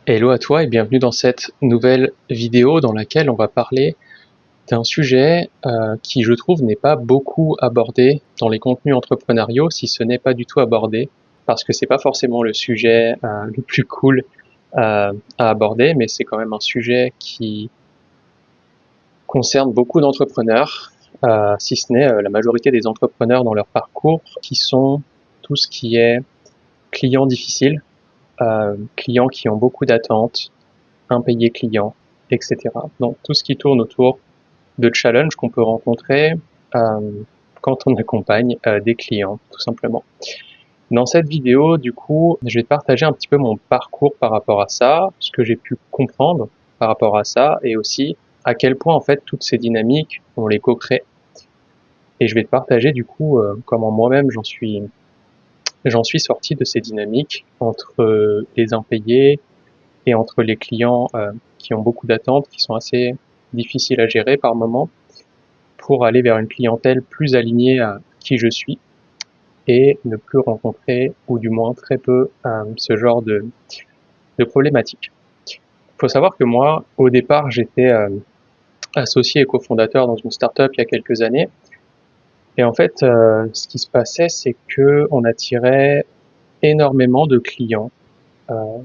Hello à toi et bienvenue dans cette nouvelle vidéo dans laquelle on va parler d'un sujet qui je trouve n'est pas beaucoup abordé dans les contenus entrepreneuriaux, si ce n'est pas du tout abordé, parce que c'est pas forcément le sujet le plus cool à aborder, mais c'est quand même un sujet qui concerne beaucoup d'entrepreneurs, si ce n'est la majorité des entrepreneurs dans leur parcours, qui sont tout ce qui est clients difficiles, clients qui ont beaucoup d'attentes, impayés clients, etc. Donc tout ce qui tourne autour de challenges qu'on peut rencontrer euh, quand on accompagne des clients, tout simplement. Dans cette vidéo, du coup, je vais te partager un petit peu mon parcours par rapport à ça, ce que j'ai pu comprendre par rapport à ça, et aussi à quel point en fait toutes ces dynamiques, on les co-crée. Et je vais te partager du coup comment moi-même j'en suis sorti de ces dynamiques entre les impayés et entre les clients qui ont beaucoup d'attentes, qui sont assez difficiles à gérer par moment, pour aller vers une clientèle plus alignée à qui je suis et ne plus rencontrer, ou du moins très peu, ce genre de problématiques. Il faut savoir que moi, au départ, j'étais associé et cofondateur dans une startup il y a quelques années. Et en fait, ce qui se passait, c'est que on attirait énormément de clients euh,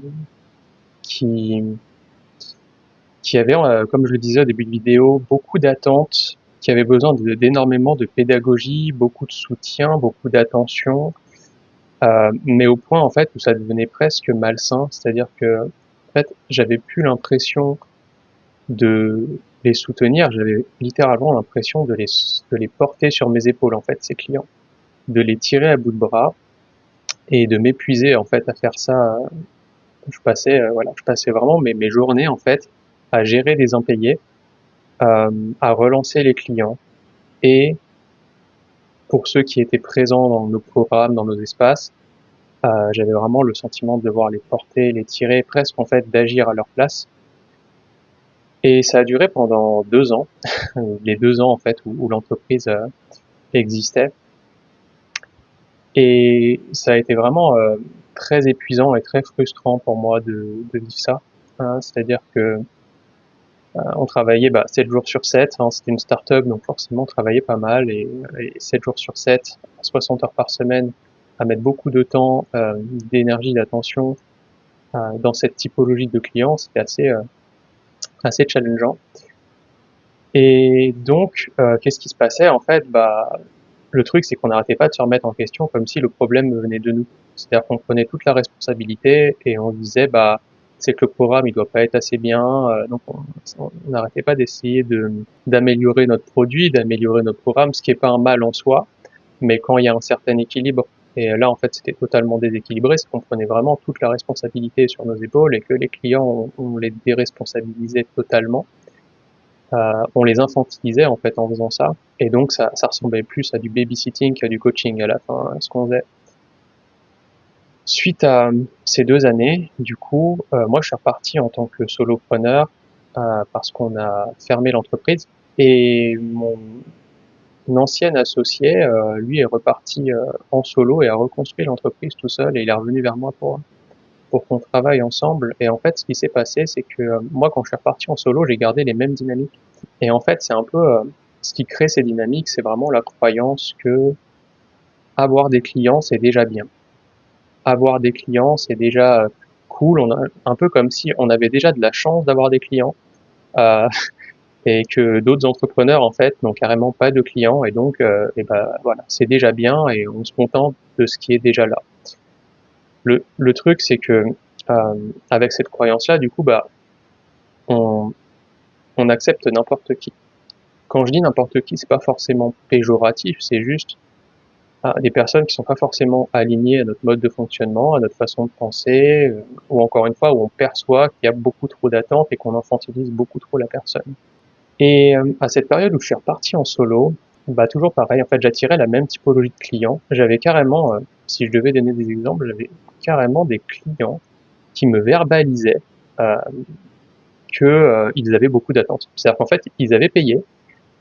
qui qui avaient, comme je le disais au début de vidéo, beaucoup d'attentes, qui avaient besoin d'énormément de pédagogie, beaucoup de soutien, beaucoup d'attention, mais au point en fait où ça devenait presque malsain, c'est-à-dire que en fait j'avais plus l'impression de les soutenir, j'avais littéralement l'impression de les porter sur mes épaules en fait ces clients, de les tirer à bout de bras et de m'épuiser en fait à faire ça. Je passais vraiment mes journées en fait à gérer des impayés, à relancer les clients, et pour ceux qui étaient présents dans nos programmes, dans nos espaces, j'avais vraiment le sentiment de devoir les porter, les tirer, presque en fait d'agir à leur place. Et ça a duré pendant 2 ans, les 2 ans en fait où l'entreprise existait. Et ça a été vraiment très épuisant et très frustrant pour moi de vivre ça. Hein. C'est-à-dire que on travaillait 7 jours sur 7, hein, c'était une start-up, donc forcément on travaillait pas mal, et 7 jours sur 7, 60 heures par semaine, à mettre beaucoup de temps, d'énergie, d'attention dans cette typologie de clients, c'était assez challengeant. Et donc, qu'est-ce qui se passait en fait? Le truc, c'est qu'on n'arrêtait pas de se remettre en question comme si le problème venait de nous. C'est-à-dire qu'on prenait toute la responsabilité et on disait c'est que le programme il doit pas être assez bien. Donc on n'arrêtait pas d'essayer d'améliorer notre produit, d'améliorer notre programme, ce qui est pas un mal en soi, mais quand il y a un certain équilibre. Et là, en fait, c'était totalement déséquilibré, c'est qu'on prenait vraiment toute la responsabilité sur nos épaules et que les clients, on les déresponsabilisait totalement. On les infantilisait en fait en faisant ça, et donc ça ressemblait plus à du babysitting qu'à du coaching à la fin, ce qu'on faisait. Suite à ces 2 années, du coup, moi je suis reparti en tant que solopreneur parce qu'on a fermé l'entreprise, et mon ancien associé, lui, est reparti en solo et a reconstruit l'entreprise tout seul, et il est revenu vers moi pour qu'on travaille ensemble. Et en fait, ce qui s'est passé, c'est que moi, quand je suis reparti en solo, j'ai gardé les mêmes dynamiques. Et en fait, c'est un peu ce qui crée ces dynamiques, c'est vraiment la croyance que avoir des clients, c'est déjà bien. Avoir des clients, c'est déjà cool. On a, un peu comme si on avait déjà de la chance d'avoir des clients, euh, et que d'autres entrepreneurs, en fait, n'ont carrément pas de clients. Et donc, voilà, c'est déjà bien et on se contente de ce qui est déjà là. Le truc, c'est que avec cette croyance-là, du coup, on, on accepte n'importe qui. Quand je dis n'importe qui, c'est pas forcément péjoratif, c'est juste des personnes qui sont pas forcément alignées à notre mode de fonctionnement, à notre façon de penser, ou encore une fois où on perçoit qu'il y a beaucoup trop d'attentes et qu'on infantilise beaucoup trop la personne. Et à cette période où je suis reparti en solo, toujours pareil, en fait j'attirais la même typologie de clients. J'avais carrément, si je devais donner des exemples, j'avais carrément des clients qui me verbalisaient euh, que ils avaient beaucoup d'attentes. C'est-à-dire qu'en fait ils avaient payé,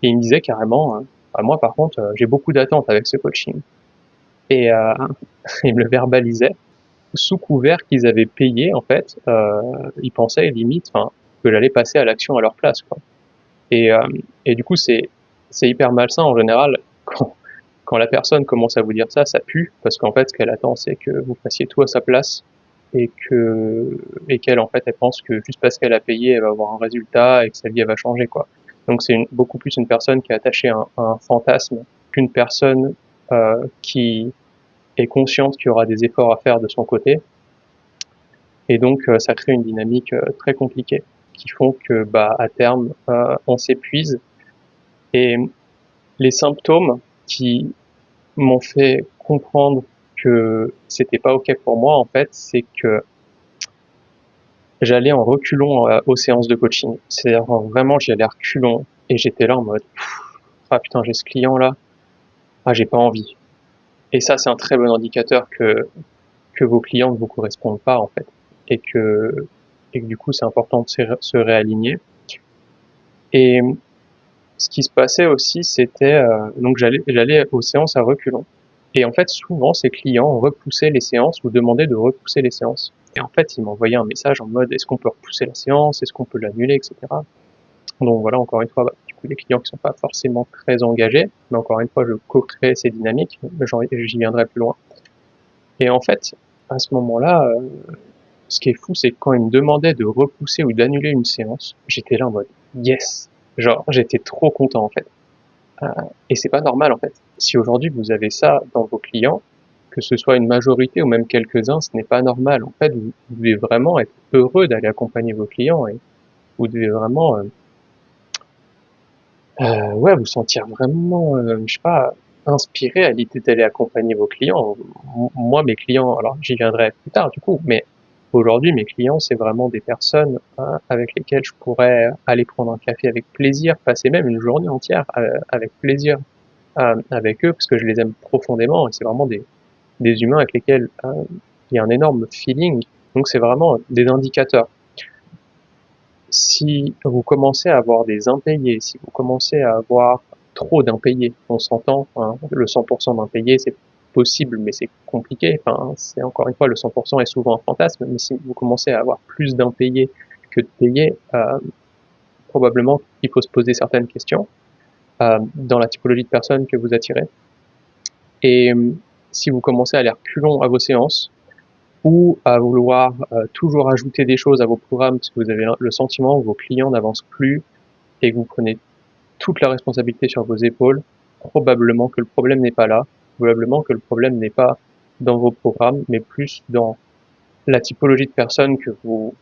et ils me disaient carrément, moi par contre j'ai beaucoup d'attentes avec ce coaching. Et il me le verbalisait. sous couvert qu'ils avaient payé, en fait, ils pensaient limite, enfin, que j'allais passer à l'action à leur place, quoi. Et, euh, et du coup, c'est hyper malsain en général quand la personne commence à vous dire ça pue, parce qu'en fait, ce qu'elle attend, c'est que vous fassiez tout à sa place et qu'elle, en fait, elle pense que juste parce qu'elle a payé, elle va avoir un résultat et que sa vie, elle va changer, quoi. Donc, c'est beaucoup plus une personne qui est attachée à un fantasme qu'une personne qui est consciente qu'il y aura des efforts à faire de son côté. Et donc, ça crée une dynamique très compliquée qui font que, bah, à terme, on s'épuise. Et les symptômes qui m'ont fait comprendre que c'était pas ok pour moi, en fait, c'est que j'allais en reculons aux séances de coaching. C'est-à-dire vraiment, j'y allais à reculons et j'étais là en mode ah putain, j'ai ce client là, ah j'ai pas envie. Et ça, c'est un très bon indicateur que vos clients ne vous correspondent pas en fait et que du coup, c'est important de se réaligner. Et ce qui se passait aussi, c'était donc j'allais aux séances à reculons. Et en fait, souvent, ces clients repoussaient les séances ou demandaient de repousser les séances. Et en fait, ils m'envoyaient un message en mode est-ce qu'on peut repousser la séance, est-ce qu'on peut l'annuler, etc. Donc voilà, encore une fois, bah, du coup, les clients qui sont pas forcément très engagés, mais encore une fois, je co-crée ces dynamiques, j'y viendrai plus loin. Et en fait, à ce moment-là, ce qui est fou, c'est que quand ils me demandaient de repousser ou d'annuler une séance, j'étais là en mode yes, genre j'étais trop content en fait. Euh, et c'est pas normal en fait. Si aujourd'hui vous avez ça dans vos clients, que ce soit une majorité ou même quelques-uns, ce n'est pas normal. En fait, vous devez vraiment être heureux d'aller accompagner vos clients et vous devez vraiment, ouais, vous sentir vraiment, je sais pas, inspiré à l'idée d'aller accompagner vos clients. Moi, mes clients, alors j'y viendrai plus tard du coup, mais aujourd'hui, mes clients, c'est vraiment des personnes avec lesquelles je pourrais aller prendre un café avec plaisir, passer même une journée entière avec plaisir avec eux parce que je les aime profondément et c'est vraiment des humains avec lesquels il y a un énorme feeling. Donc c'est vraiment des indicateurs. Si vous commencez à avoir des impayés, si vous commencez à avoir trop d'impayés, on s'entend, hein, le 100% d'impayés c'est possible mais c'est compliqué. Enfin, c'est encore une fois le 100% est souvent un fantasme, mais si vous commencez à avoir plus d'impayés que de payés, probablement il faut se poser certaines questions dans la typologie de personnes que vous attirez. Et si vous commencez à aller reculons à vos séances ou à vouloir toujours ajouter des choses à vos programmes parce que vous avez le sentiment que vos clients n'avancent plus et que vous prenez toute la responsabilité sur vos épaules, probablement que le problème n'est pas là, probablement que le problème n'est pas dans vos programmes, mais plus dans la typologie de personnes que vous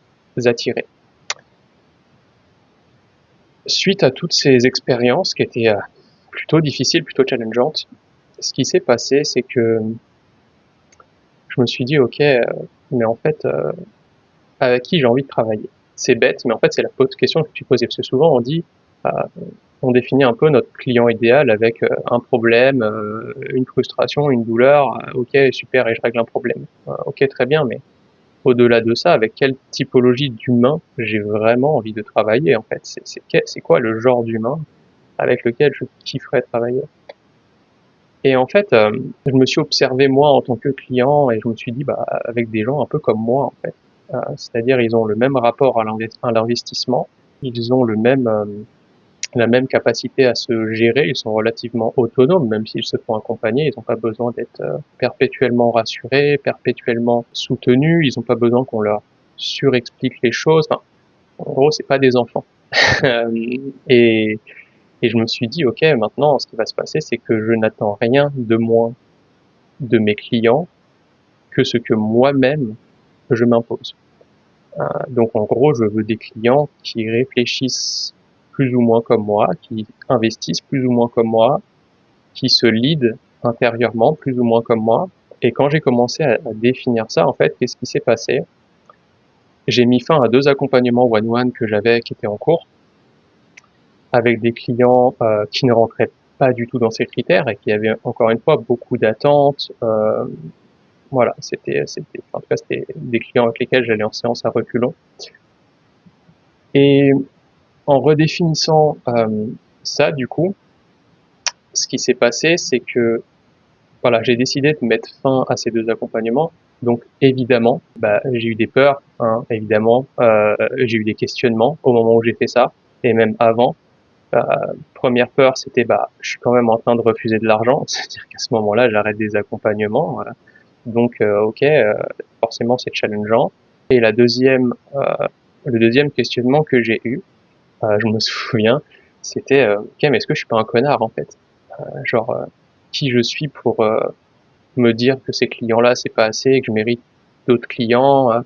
attirez. Suite à toutes ces expériences qui étaient plutôt difficiles, plutôt challengeantes, ce qui s'est passé, c'est que je me suis dit, ok, mais en fait, avec qui j'ai envie de travailler. C'est bête, mais en fait, c'est la question que tu posais. Parce que souvent, on dit, euh, on définit un peu notre client idéal avec un problème, une frustration, une douleur. Ok, super, et je règle un problème. Ok, très bien, mais au-delà de ça, avec quelle typologie d'humain j'ai vraiment envie de travailler, en fait? C'est quoi le genre d'humain avec lequel je kifferais travailler? Et en fait, je me suis observé moi en tant que client et je me suis dit, bah, avec des gens un peu comme moi, en fait. C'est-à-dire, ils ont le même rapport à l'investissement, ils ont la même capacité à se gérer, ils sont relativement autonomes, même s'ils se font accompagner, ils n'ont pas besoin d'être perpétuellement rassurés, perpétuellement soutenus, ils n'ont pas besoin qu'on leur surexplique les choses. Enfin, en gros, c'est pas des enfants. et, et je me suis dit, ok, maintenant, ce qui va se passer, c'est que je n'attends rien de moins de mes clients que ce que moi-même je m'impose. Donc en gros, je veux des clients qui réfléchissent plus ou moins comme moi, qui investissent plus ou moins comme moi, qui se lead intérieurement plus ou moins comme moi. Et quand j'ai commencé à définir ça, en fait, qu'est-ce qui s'est passé? J'ai mis fin à 2 accompagnements one-one que j'avais, qui étaient en cours, avec des clients qui ne rentraient pas du tout dans ces critères et qui avaient encore une fois beaucoup d'attentes. Voilà, en tout cas, c'était des clients avec lesquels j'allais en séance à reculons. Et en redéfinissant ça, du coup, ce qui s'est passé, c'est que voilà, j'ai décidé de mettre fin à ces 2 accompagnements Donc évidemment, j'ai eu des peurs, hein, évidemment, j'ai eu des questionnements au moment où j'ai fait ça, et même avant. Euh, Première peur, c'était je suis quand même en train de refuser de l'argent, c'est-à-dire qu'à ce moment-là, j'arrête des accompagnements, voilà. Donc ok, forcément c'est challengeant. Et le deuxième questionnement que j'ai eu, je me souviens, c'était ok, mais est-ce que je suis pas un connard en fait? Genre qui je suis pour me dire que ces clients-là c'est pas assez et que je mérite d'autres clients.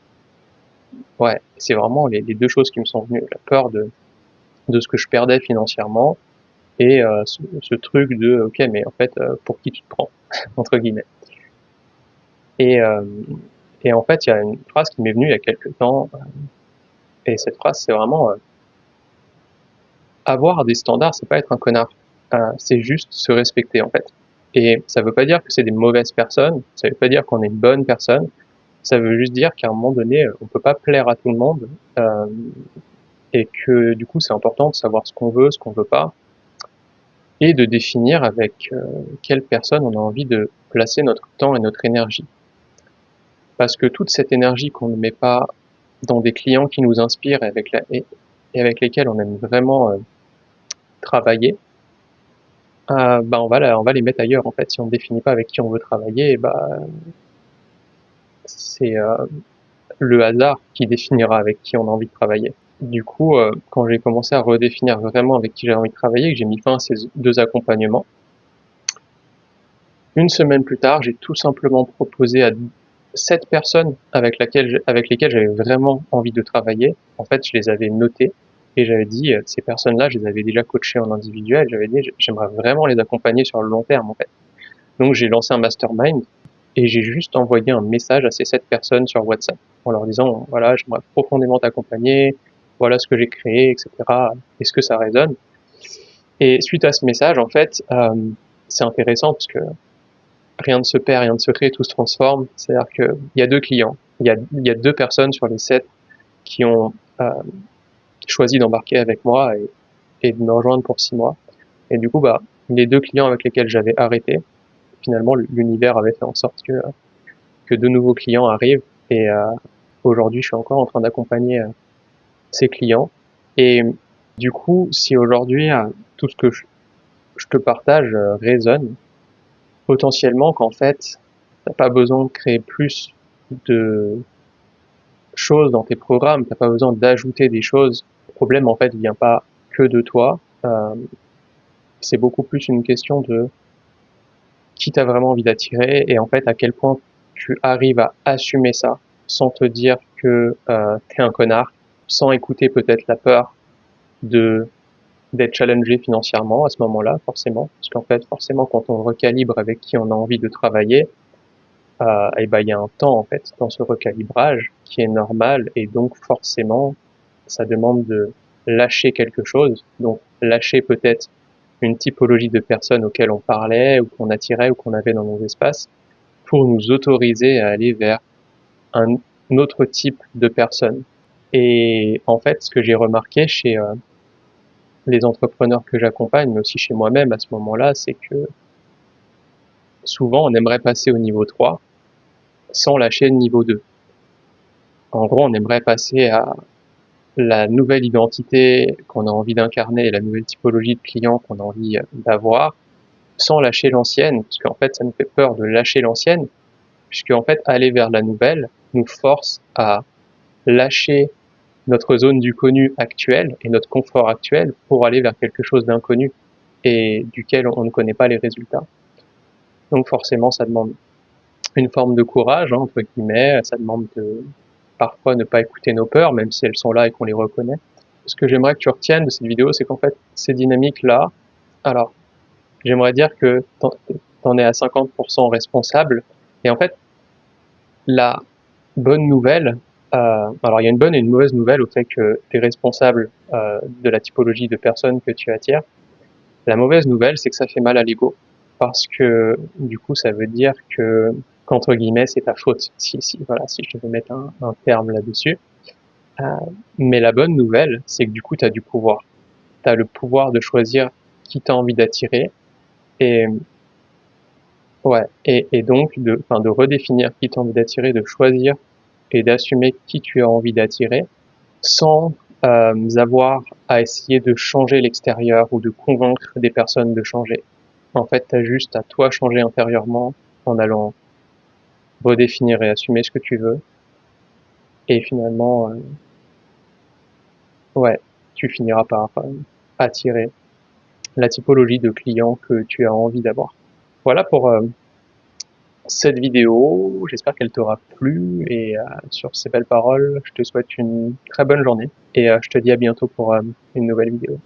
Ouais, c'est vraiment les deux choses qui me sont venues, la peur de ce que je perdais financièrement et ce truc de ok, mais en fait pour qui tu te prends entre guillemets. Et et en fait il y a une phrase qui m'est venue il y a quelques temps, et cette phrase c'est vraiment avoir des standards, c'est pas être un connard. C'est juste se respecter en fait. Et ça veut pas dire que c'est des mauvaises personnes, ça veut pas dire qu'on est une bonne personne, ça veut juste dire qu'à un moment donné, on peut pas plaire à tout le monde, euh, et que du coup c'est important de savoir ce qu'on veut pas, et de définir avec quelle personne on a envie de placer notre temps et notre énergie. Parce que toute cette énergie qu'on ne met pas dans des clients qui nous inspirent et avec lesquels on aime vraiment travailler, on va les mettre ailleurs en fait. Si on ne définit pas avec qui on veut travailler, c'est le hasard qui définira avec qui on a envie de travailler. Du coup, quand j'ai commencé à redéfinir vraiment avec qui j'ai envie de travailler, que j'ai mis fin à ces deux accompagnements, une semaine plus tard, j'ai tout simplement proposé à 7 personnes avec lesquelles j'avais vraiment envie de travailler. En fait, je les avais notées et j'avais dit, ces personnes-là, je les avais déjà coachées en individuel. J'avais dit, j'aimerais vraiment les accompagner sur le long terme, en fait. Donc, j'ai lancé un mastermind et j'ai juste envoyé un message à ces 7 personnes sur WhatsApp en leur disant, voilà, j'aimerais profondément t'accompagner, voilà ce que j'ai créé, etc. Est-ce que ça résonne? Et suite à ce message, en fait, c'est intéressant parce que rien ne se perd, rien ne se crée, tout se transforme. C'est-à-dire qu'il y a deux clients, il y a deux personnes sur les 7 qui ont choisi d'embarquer avec moi et de me rejoindre pour 6 mois. Et du coup, les deux clients avec lesquels j'avais arrêté, finalement, l'univers avait fait en sorte que de nouveaux clients arrivent. Et aujourd'hui, je suis encore en train d'accompagner ces clients. Et du coup, si aujourd'hui, tout ce que je te partage résonne, potentiellement qu'en fait, t'as pas besoin de créer plus de choses dans tes programmes, t'as pas besoin d'ajouter des choses. Le problème en fait vient pas que de toi, c'est beaucoup plus une question de qui t'as vraiment envie d'attirer et en fait à quel point tu arrives à assumer ça sans te dire que t'es un connard, sans écouter peut-être la peur de d'être challengé financièrement à ce moment-là forcément, parce qu'en fait forcément quand on recalibre avec qui on a envie de travailler, il y a un temps en fait dans ce recalibrage qui est normal et donc forcément ça demande de lâcher quelque chose, donc lâcher peut-être une typologie de personnes auxquelles on parlait ou qu'on attirait ou qu'on avait dans nos espaces pour nous autoriser à aller vers un autre type de personnes. Et en fait, ce que j'ai remarqué chez les entrepreneurs que j'accompagne, mais aussi chez moi-même à ce moment-là, c'est que souvent on aimerait passer au niveau 3 sans lâcher le niveau 2. En gros, on aimerait passer à la nouvelle identité qu'on a envie d'incarner et la nouvelle typologie de clients qu'on a envie d'avoir, sans lâcher l'ancienne, parce qu'en fait, ça nous fait peur de lâcher l'ancienne, puisque en fait, aller vers la nouvelle nous force à lâcher notre zone du connu actuel et notre confort actuel pour aller vers quelque chose d'inconnu et duquel on ne connaît pas les résultats. Donc forcément, ça demande une forme de courage, hein, entre guillemets, ça demande de parfois ne pas écouter nos peurs, même si elles sont là et qu'on les reconnaît. Ce que j'aimerais que tu retiennes de cette vidéo, c'est qu'en fait, ces dynamiques-là, alors, j'aimerais dire que t'en es à 50% responsable. Et en fait, la bonne nouvelle, alors il y a une bonne et une mauvaise nouvelle au fait que tu es responsable de la typologie de personnes que tu attires. La mauvaise nouvelle, c'est que ça fait mal à l'ego. Parce que du coup, ça veut dire que, qu'entre guillemets, c'est ta faute. Si je devais mettre un terme là-dessus. Euh, mais la bonne nouvelle, c'est que du coup, tu as du pouvoir. Tu as le pouvoir de choisir qui tu as envie d'attirer. Et Ouais, et donc de redéfinir qui tu as envie d'attirer, de choisir et d'assumer qui tu as envie d'attirer, sans avoir à essayer de changer l'extérieur ou de convaincre des personnes de changer. En fait, tu as juste à toi changer intérieurement en allant redéfinir et assumer ce que tu veux. Et finalement, ouais, tu finiras par attirer la typologie de clients que tu as envie d'avoir. Voilà pour cette vidéo. J'espère qu'elle t'aura plu et sur ces belles paroles, je te souhaite une très bonne journée et je te dis à bientôt pour une nouvelle vidéo.